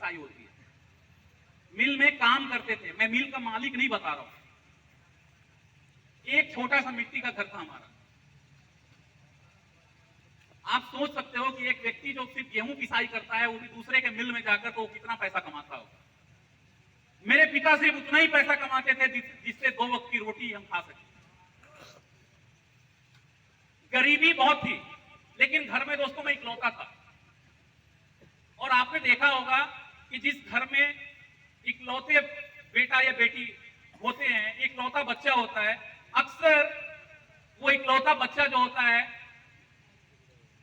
पिसाई होती है। मिल में काम करते थे, मैं मिल का मालिक नहीं बता रहा हूं। एक छोटा सा मिट्टी का घर था हमारा। आप सोच सकते हो कि एक व्यक्ति जो सिर्फ गेहूं पिसाई करता है, वो भी दूसरे के मिल में जाकर, तो कितना पैसा कमाता होगा। मेरे पिता सिर्फ उतना ही पैसा कमाते थे जिससे 2 वक्त की रोटी हम खा सके। गरीबी बहुत थी, लेकिन घर में दोस्तों मैं इकलौता था। और आपने देखा होगा कि जिस घर में इकलौते बेटा या बेटी होते हैं, इकलौता बच्चा होता है, अक्सर वो इकलौता बच्चा जो होता है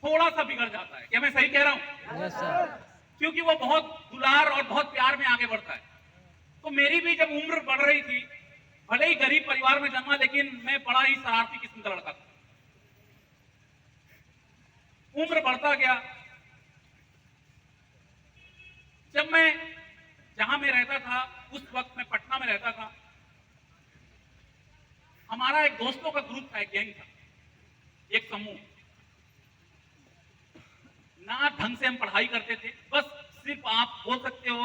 थोड़ा सा बिगड़ जाता है। क्या मैं सही कह रहा हूं? Yes sir. क्योंकि वो बहुत दुलार और बहुत प्यार में आगे बढ़ता है। तो मेरी भी जब उम्र बढ़ रही थी, भले ही गरीब परिवार में जन्मा, लेकिन मैं बड़ा ही शरारती किस्म का लड़का था। उम्र बढ़ता गया। जब मैं जहां मैं रहता था, उस वक्त मैं पटना में रहता था, हमारा एक दोस्तों का ग्रुप था, एक गैंग था, एक समूह। ना ढंग से हम पढ़ाई करते थे, बस सिर्फ आप बोल सकते हो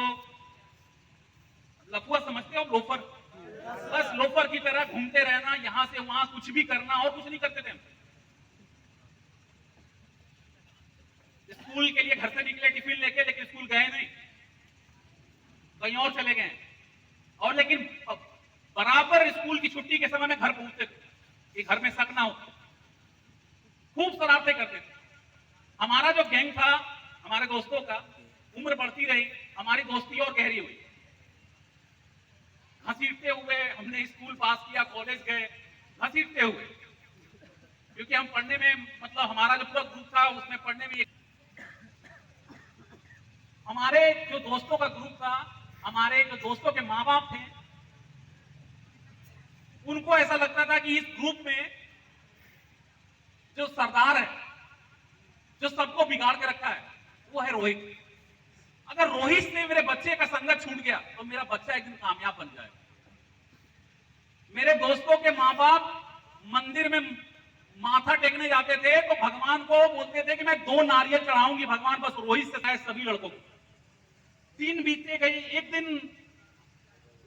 लफुआ समझते हो, लोफर। बस लोफर की तरह घूमते रहना, यहां से वहां कुछ भी करना, और कुछ नहीं करते थे हम। स्कूल के लिए घर से निकले टिफिन लेके, लेकिन स्कूल गए नहीं, कहीं और चले गए। और लेकिन बराबर स्कूल की छुट्टी के समय में घर पहुंचते थे कि घर में शक ना हो। खूब शरारतें करते थे। हमारा जो गैंग था, हमारे दोस्तों का, उम्र बढ़ती रही, हमारी दोस्ती और गहरी हुई। घसीटते हुए हमने स्कूल पास किया, कॉलेज गए, घसीटते हुए, क्योंकि हम पढ़ने में, मतलब हमारा जो पूरा ग्रुप था उसमें पढ़ने में, हमारे जो दोस्तों का ग्रुप था, हमारे जो दोस्तों के माँ बाप थे, उनको ऐसा लगता था कि इस ग्रुप में जो सरदार है, जो सबको बिगाड़ के रखा है, वो है रोहित। अगर रोहित से मेरे बच्चे का संगत छूट गया तो मेरा बच्चा एक दिन कामयाब बन जाएगा। मेरे दोस्तों के माँ बाप मंदिर में माथा टेकने जाते थे तो भगवान को बोलते थे कि मैं 2 नारियल चढ़ाऊंगी भगवान, बस रोहित से शायद सभी लड़कों को। दिन बीते गए। एक दिन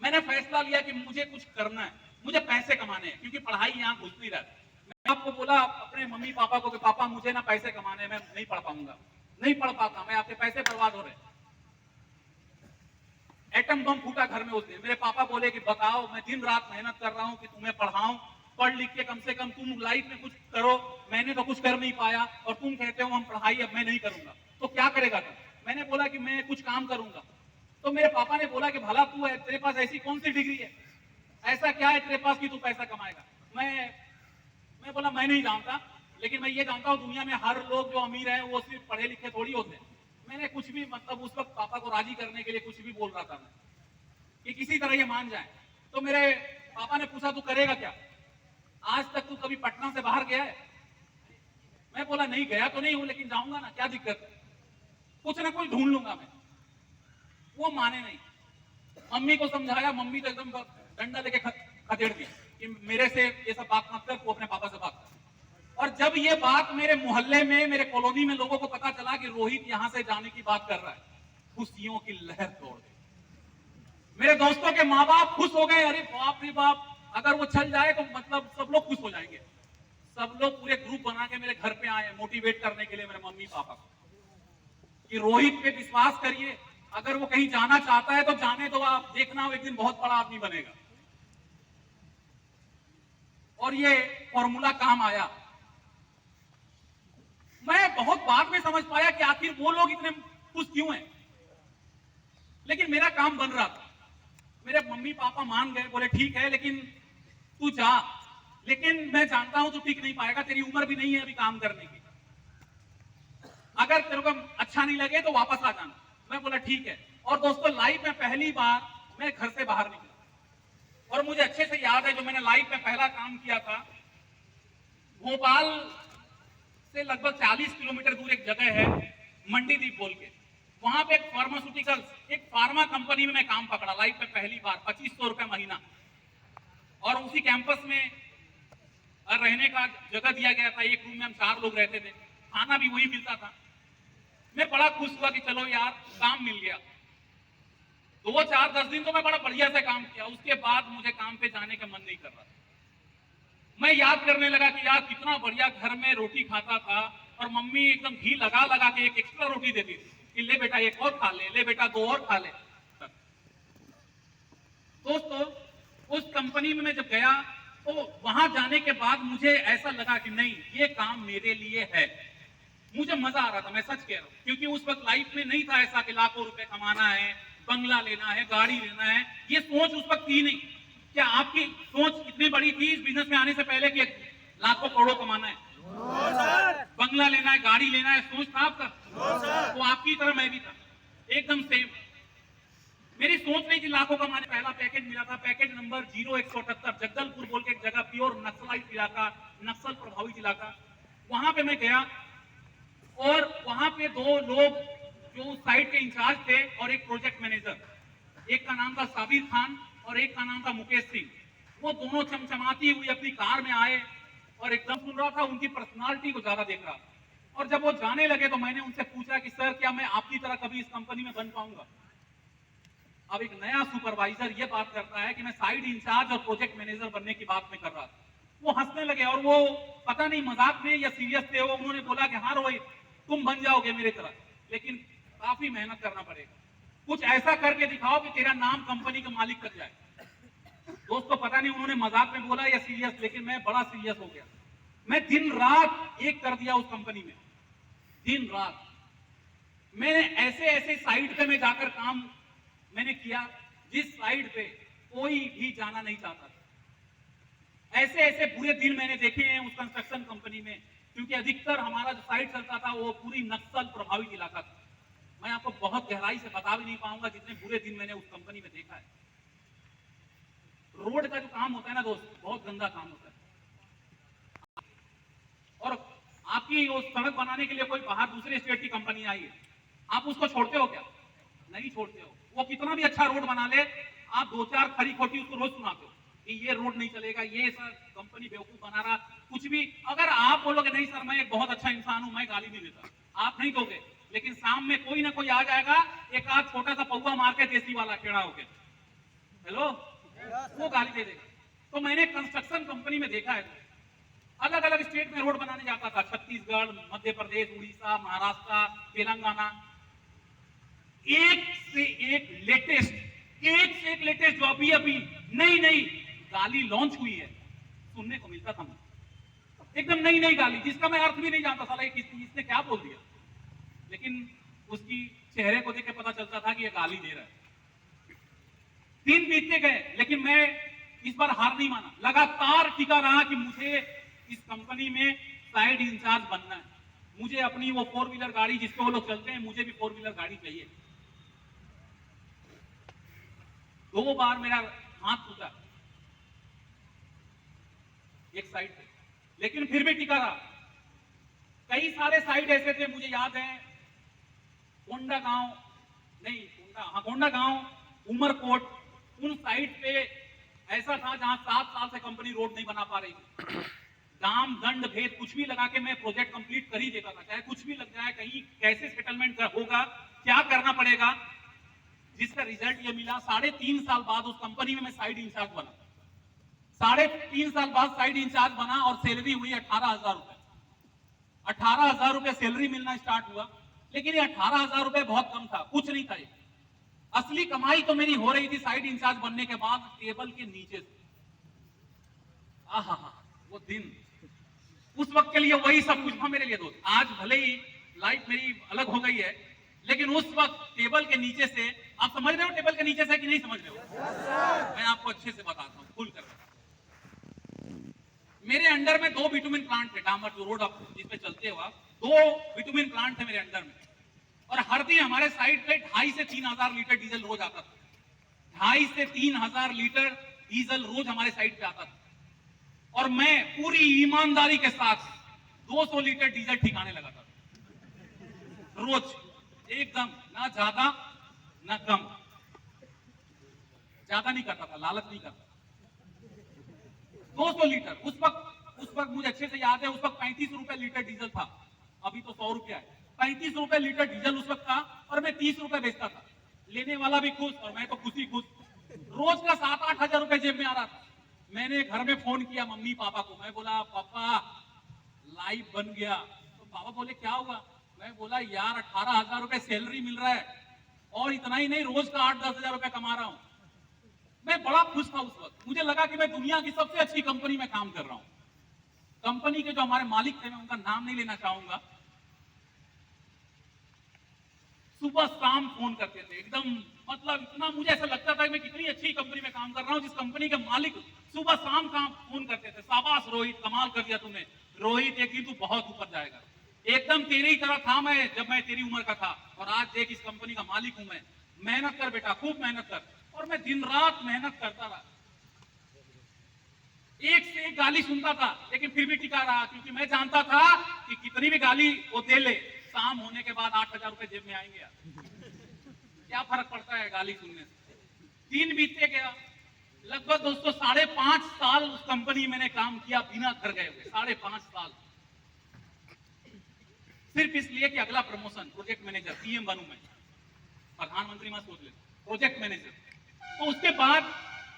मैंने फैसला लिया कि मुझे कुछ करना है, मुझे पैसे कमाने हैं, क्योंकि पढ़ाई यहां घुस नहीं रहा। मैं आपको बोला अपने मम्मी पापा को कि पापा मुझे ना पैसे कमाने, मैं नहीं पढ़ पाऊंगा, नहीं पढ़ पाता, मैं आपके पैसे बर्बाद हो रहे। एटम बम फूटा घर में उस दिन। मेरे पापा बोले कि बताओ, मैं दिन रात मेहनत कर रहा हूं कि तुम्हें पढ़ाऊं, पढ़ लिख के कम से कम तुम लाइफ में कुछ करो। मैंने तो कुछ कर नहीं पाया और तुम कहते हो हम पढ़ाई अब मैं नहीं करूंगा, तो क्या करेगा तुम? मैंने बोला कि मैं कुछ काम करूंगा। तो मेरे पापा ने बोला कि भला तू है, तेरे पास ऐसी कौन सी डिग्री है, ऐसा क्या है तेरे पास कि तू पैसा कमाएगा? मैं बोला मैं नहीं जानता, लेकिन मैं ये जानता हूं दुनिया में हर लोग जो अमीर है वो सिर्फ पढ़े लिखे थोड़ी होते हैं। मैंने कुछ भी, मतलब उस वक्त पापा को राजी करने के लिए कुछ भी बोल रहा था मैं, कि किसी तरह ये मान जाए। तो मेरे पापा ने पूछा तू करेगा क्या? आज तक तू कभी पटना से बाहर गया है? मैं बोला नहीं गया तो नहीं हूं, लेकिन जाऊंगा ना, क्या दिक्कत है, कुछ ना कुछ ढूंढ लूंगा मैं। वो माने नहीं। मम्मी को समझाया, मम्मी तो एकदम डंडा लेके खदेड़ दिया कि मेरे से ये सब बात मत कर, तू अपने पापा से बात कर। और जब ये बात मेरे मोहल्ले में, मेरे कॉलोनी में लोगों को पता चला कि रोहित यहां से जाने की बात कर रहा है, खुशियों की लहर तोड़ दी। मेरे दोस्तों के माँ बाप खुश हो गए, अरे बाप रे बाप, अगर वो चल जाए तो मतलब सब लोग खुश हो जाएंगे। सब लोग पूरे ग्रुप बना के मेरे घर पे आए मोटिवेट करने के लिए, मेरे मम्मी पापा को, कि रोहित पे विश्वास करिए, अगर वो कहीं जाना चाहता है तो जाने दो, आप देखना वो एक दिन बहुत बड़ा आदमी बनेगा। और ये फॉर्मूला काम आया। मैं बहुत बाद में समझ पाया कि आखिर वो लोग इतने खुश क्यों हैं, लेकिन मेरा काम बन रहा था। मेरे मम्मी पापा मान गए, बोले ठीक है लेकिन तू जा, लेकिन मैं जानता हूं तू टिक नहीं पाएगा, तेरी उम्र भी नहीं है अभी काम करने की, अगर तेरे को अच्छा नहीं लगे तो वापस आ जाना। मैं बोला ठीक है। और दोस्तों लाइफ में पहली बार मैं घर से बाहर निकला, और मुझे अच्छे से याद है जो मैंने लाइफ में पहला काम किया था, भोपाल से लगभग 40 किलोमीटर दूर एक जगह है मंडीदीप बोल के, वहां पे एक फार्मास्यूटिकल, एक फार्मा कंपनी में मैं काम पकड़ा लाइफ में पहली बार, 2500 रुपए महीना। और उसी कैंपस में रहने का जगह दिया गया था, एक रूम में हम 4 लोग रहते थे, खाना भी वही मिलता था। मैं बड़ा खुश हुआ कि चलो यार काम मिल गया। 2 4 10 दिन तो मैं बड़ा बढ़िया से काम किया, उसके बाद मुझे काम पे जाने का मन नहीं कर रहा। मैं याद करने लगा कि यार कितना बढ़िया घर में रोटी खाता था, और मम्मी एकदम घी लगा लगा के एक एक्स्ट्रा रोटी देती थी कि ले बेटा एक और खा ले बेटा 2 और खा ले। दोस्तों, उस कंपनी में मैं जब गया तो वहां जाने के बाद मुझे ऐसा लगा कि नहीं, ये काम मेरे लिए है। मुझे मजा आ रहा था, मैं सच कह रहा हूं, क्योंकि उस वक्त लाइफ में नहीं था ऐसा कि लाखों रुपए कमाना है, बंगला लेना है, गाड़ी लेना है। ये सोच उस वक्त थी नहीं। क्या आपकी सोच इतनी बड़ी थी इस बिजनेस में आने से पहले कि लाखों करोड़ों कमाना है, बंगला लेना है, गाड़ी लेना है? सोच था आपका? तो आपकी तरह मैं भी था, एकदम सेम। मेरी सोच नहीं थी लाखों कमाने। पहला पैकेज मिला था, पैकेज नंबर 0178, जगदलपुर बोल के एक जगह, प्योर नक्सलाइट इलाका, नक्सल प्रभावित इलाका। वहां पे मैं गया और वहां पे 2 लोग जो साइट के इंचार्ज थे और एक प्रोजेक्ट मैनेजर, एक का नाम था साबिर खान और एक का नाम था मुकेश सिंह। वो दोनों चमचमाती हुई अपनी कार में आए और एकदम सुन रहा था, उनकी पर्सनालिटी को ज्यादा देख रहा था। और जब वो जाने लगे तो मैंने उनसे पूछा कि सर, क्या मैं आपकी तरह कभी इस कंपनी में बन पाऊंगा? अब एक नया सुपरवाइजर ये बात करता है कि मैं साइड इंचार्ज और प्रोजेक्ट मैनेजर बनने की बात में कर रहा था। वो हंसने लगे और वो पता नहीं मजाक में या सीरियस थे, वो उन्होंने बोला कि हाँ रोहित, तुम बन जाओगे मेरी तरह, लेकिन काफी मेहनत करना पड़ेगा। कुछ ऐसा करके दिखाओ कि तेरा नाम कंपनी का मालिक कर जाए। दोस्तों, पता नहीं उन्होंने मजाक में बोला या सीरियस, लेकिन मैं बड़ा सीरियस हो गया। मैं दिन रात एक कर दिया उस कंपनी में, दिन रात। मैंने ऐसे ऐसे साइट पे मैं जाकर काम मैंने किया जिस साइड पे कोई भी जाना नहीं चाहता था। ऐसे ऐसे बुरे दिन मैंने देखे हैं उस कंस्ट्रक्शन कंपनी में, क्योंकि अधिकतर हमारा जो साइट चलता था वो पूरी नक्सल प्रभावित इलाका था। मैं आपको बहुत गहराई से बता भी नहीं पाऊंगा जितने बुरे दिन मैंने उस कंपनी में देखा है। रोड का जो काम होता है ना दोस्त, बहुत गंदा काम होता है। और आपकी वो सड़क बनाने के लिए कोई बाहर दूसरे स्टेट की कंपनी आई है, आप उसको छोड़ते हो क्या? नहीं छोड़ते हो। वो कितना भी अच्छा रोड बना ले, आप 2 4 खरी खोटी उसको रोज सुनाते हो कि ये रोड नहीं चलेगा, ये सर कंपनी बेवकूफ बना रहा, कुछ भी। अगर आप बोलोगे नहीं सर मैं एक बहुत अच्छा इंसान हूं, मैं गाली नहीं देता, आप नहीं दोगे, लेकिन शाम में कोई ना कोई आ जाएगा, एक आध छोटा सा पौवा मार के देसी वाला टेढ़ा होके, हेलो, वो गाली दे देगा। तो मैंने कंस्ट्रक्शन कंपनी में देखा है, अलग अलग स्टेट में रोड बनाने जाता था, छत्तीसगढ़, मध्य प्रदेश, उड़ीसा, महाराष्ट्र, तेलंगाना। एक से एक लेटेस्ट जो अभी अभी नई नई गाली लॉन्च हुई है, सुनने को मिलता था मुझे। एकदम नई नई गाली, जिसका मैं अर्थ भी नहीं जानता, साला इसने क्या बोल दिया, लेकिन उसकी चेहरे को देख के पता चलता था कि ये गाली दे रहा है। दिन बीतते गए, लेकिन मैं इस बार हार नहीं माना, लगातार टिका रहा कि मुझे इस कंपनी में साइड इंचार्ज बनना है। मुझे अपनी वो 4 व्हीलर गाड़ी जिसको वो लोग चलते हैं, मुझे भी 4 व्हीलर गाड़ी चाहिए। 2 बार मेरा हाथ टूटा एक साइड पे, लेकिन फिर भी टिका रहा। कई सारे साइड ऐसे थे, मुझे याद है, कोंडा गांव, नहीं कोंडा गांव, उमरकोट, उन साइड पे ऐसा था जहां 7 साल से कंपनी रोड नहीं बना पा रही थी। दाम दंड भेद कुछ भी लगा के मैं प्रोजेक्ट कंप्लीट कर ही देता था, चाहे कुछ भी लग जाए, कहीं कैसे सेटलमेंट होगा, क्या करना पड़ेगा, जिसका रिजल्ट ये मिला। 3.5 साल बाद उस कंपनी में मैं साइड इंचार्ज बना। 3.5 साल बाद साइड इंचार्ज बना और सैलरी हुई 18,000 रुपए। 18,000 रुपए सैलरी मिलना स्टार्ट हुआ, लेकिन ये 18,000 रुपए बहुत कम था, कुछ नहीं था ये। असली कमाई तो मेरी हो रही थी साइड इंचार्ज बनने के बाद टेबल के नीचे से। आहा, वो दिन, उस वक्त के लिए वही सब कुछ था मेरे लिए दोस्त। आज भले ही लाइफ मेरी अलग हो गई है, लेकिन उस वक्त टेबल के नीचे से, आप समझ रहे हो टेबल के नीचे से कि नहीं समझ रहे हो? मैं आपको अच्छे से बताता हूँ, खुल कर। मेरे अंडर में 2 बिटुमिन प्लांट थे, डामर जो रोड आप जिस पे चलते हो आप, 2 बिटुमिन प्लांट थे मेरे अंडर में। और हर दिन हमारे साइड पे 2,500 से 3,000 लीटर डीजल रोज आता था। 2,500 से 3,000 लीटर डीजल रोज हमारे साइड पे आता था, और मैं पूरी ईमानदारी के साथ 200 लीटर डीजल ठिकाने लगा था रोज, एकदम, ना ज्यादा ना कम, ज्यादा नहीं करता था, लालच नहीं करता। 200 लीटर उस वक्त मुझे अच्छे से याद है, उस वक्त 35 रुपए लीटर डीजल था, अभी तो 100 रुपया है। 35 रुपए लीटर डीजल उस वक्त था, और मैं 30 रुपए बेचता था। लेने वाला भी खुश और मैं तो खुश ही खुश। रोज का 7-8 हजार रुपए जेब में आ रहा था। मैंने घर में फोन किया मम्मी पापा को, मैं बोला पापा लाइव बन गया। तो पापा बोले क्या हुआ? मैं बोला यार 18,000 रुपए सैलरी मिल रहा है और इतना ही नहीं, रोज का 8-10 हजार रुपए कमा रहा हूं। मैं बड़ा खुश था उस वक्त। मुझे लगा कि मैं दुनिया की सबसे अच्छी कंपनी में काम कर रहा हूं। कंपनी के जो हमारे मालिक थे, मैं उनका नाम नहीं लेना चाहूंगा, सुबह शाम फोन करते थे एकदम, मतलब इतना मुझे ऐसा लगता था कि मैं कितनी अच्छी कंपनी में काम कर रहा हूं जिस कंपनी के मालिक सुबह शाम काम फोन करते थे। शाबाश रोहित, कमाल कर दिया तुमने। रोहित एक दिन तू बहुत ऊपर जाएगा। एकदम तेरी ही तरह था मैं जब मैं तेरी उम्र का था, और आज देख इस कंपनी का मालिक हूं मैं। मेहनत कर बेटा, खूब मेहनत कर। और मैं दिन रात मेहनत करता रहा। एक से एक गाली सुनता था लेकिन फिर भी टिका रहा, क्योंकि मैं जानता था कि कितनी भी गाली वो दे ले, शाम होने के बाद 8,000 रुपए जेब में आएंगे यार। क्या फर्क पड़ता है गाली सुनने से। दिन बीतते गया, लगभग दोस्तों 5.5 साल उस कंपनी में मैंने काम किया बिना घर गए हुए। 5.5 साल सिर्फ इसलिए कि अगला प्रमोशन प्रोजेक्ट मैनेजर, पीएम बनूं मैं। प्रधानमंत्री मत सोच ले, प्रोजेक्ट मैनेजर। तो उसके बाद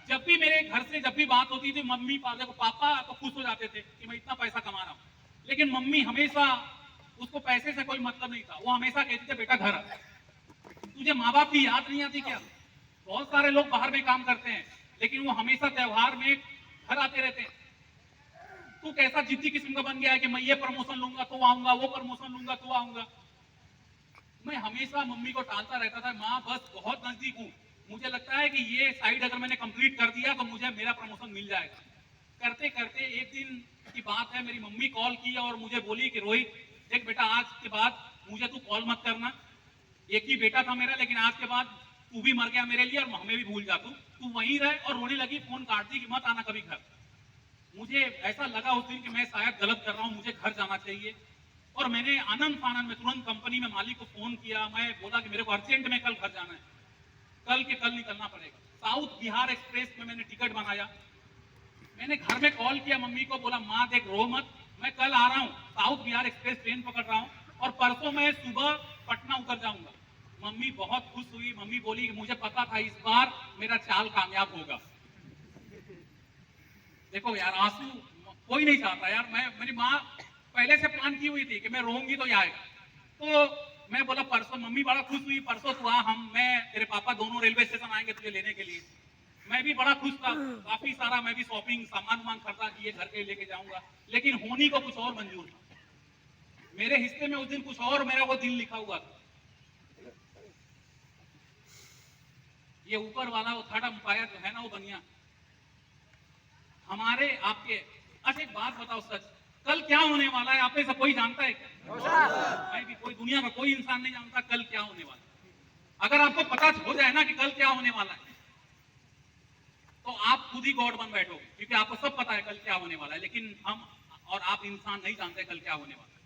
जब भी मेरे घर से जब भी बात होती थी, मम्मी पापा तो खुश हो जाते थे कि मैं इतना पैसा कमा रहा हूं, लेकिन मम्मी हमेशा, उसको पैसे से कोई मतलब नहीं था। वो हमेशा कहती थी बेटा घर आ। तुझे माँ बाप की याद नहीं आती क्या? बहुत सारे लोग बाहर में काम करते हैं लेकिन वो हमेशा त्योहार में घर आते रहते हैं। तू कैसा जिद्दी किस्म का बन गया है कि मैं ये प्रमोशन लूंगा तो आऊंगा, वो प्रमोशन लूंगा तो आऊंगा। मैं हमेशा मम्मी को टालता रहता था, माँ बस बहुत नजदीक हूँ, मुझे लगता है कि ये साइड अगर मैंने कंप्लीट कर दिया तो मुझे मेरा प्रमोशन मिल जाएगा। करते करते एक दिन की बात है, मेरी मम्मी कॉल की और मुझे बोली कि रोहित देख बेटा, आज के बाद मुझे तू कॉल मत करना। एक ही बेटा था मेरा, लेकिन आज के बाद तू भी मर गया मेरे लिए और हमें भी भूल जा, तू वहीं रहे। और रोने लगी, फोन काट दी कि मत आना कभी घर। मुझे ऐसा लगा उस दिन कि मैं शायद गलत कर रहा हूं, मुझे घर जाना चाहिए। और मैंने आनंद फानंद में तुरंत कंपनी में मालिक को फोन किया। मैं बोला कि मेरे को अर्जेंट में कल घर जाना है, कल के कल निकलना पड़ेगा। साउथ बिहार एक्सप्रेस में मैंने टिकट बनाया। मैंने घर में कॉल किया मम्मी को, बोला माँ देख रो मत, मैं कल आ रहा हूँ, साउथ बिहार एक्सप्रेस ट्रेन पकड़ रहा हूँ और परसों मैं सुबह पटना उतर जाऊंगा। मम्मी बहुत खुश हुई। मम्मी बोली कि मुझे पता था इस बार मेरा चाल कामयाब होगा। देखो यार, आंसू कोई नहीं चाहता यार। मेरी माँ पहले से प्लान की हुई थी कि मैं रोऊंगी तो ये आएगा। तो मैं बोला परसों, मम्मी बड़ा खुश हुई, परसों तू आ, मैं तेरे पापा दोनों रेलवे स्टेशन आएंगे तुझे लेने के लिए। मैं भी बड़ा खुश था, काफी सारा मैं भी शॉपिंग सामान वामान खरीदा कि ये घर के लेके जाऊंगा। लेकिन होनी को कुछ और मंजूर था। मेरे हिस्से में उस दिन कुछ और मेरा वो दिल लिखा हुआ था। ये ऊपर वाला वो थर्ड अंपायर जो है ना, वो बनिया हमारे आपके। अच्छा एक बात बताओ, सच कल क्या होने वाला है आप में से कोई जानता है क्या? मैं भी, कोई दुनिया का कोई इंसान नहीं जानता कल क्या होने वाला है। अगर आपको पता हो जाए ना कि कल क्या होने वाला है, तो आप खुद ही गॉड बन बैठोगे, क्योंकि आपको सब पता है कल क्या होने वाला है। लेकिन हम और आप इंसान नहीं जानते कल क्या होने वाला है।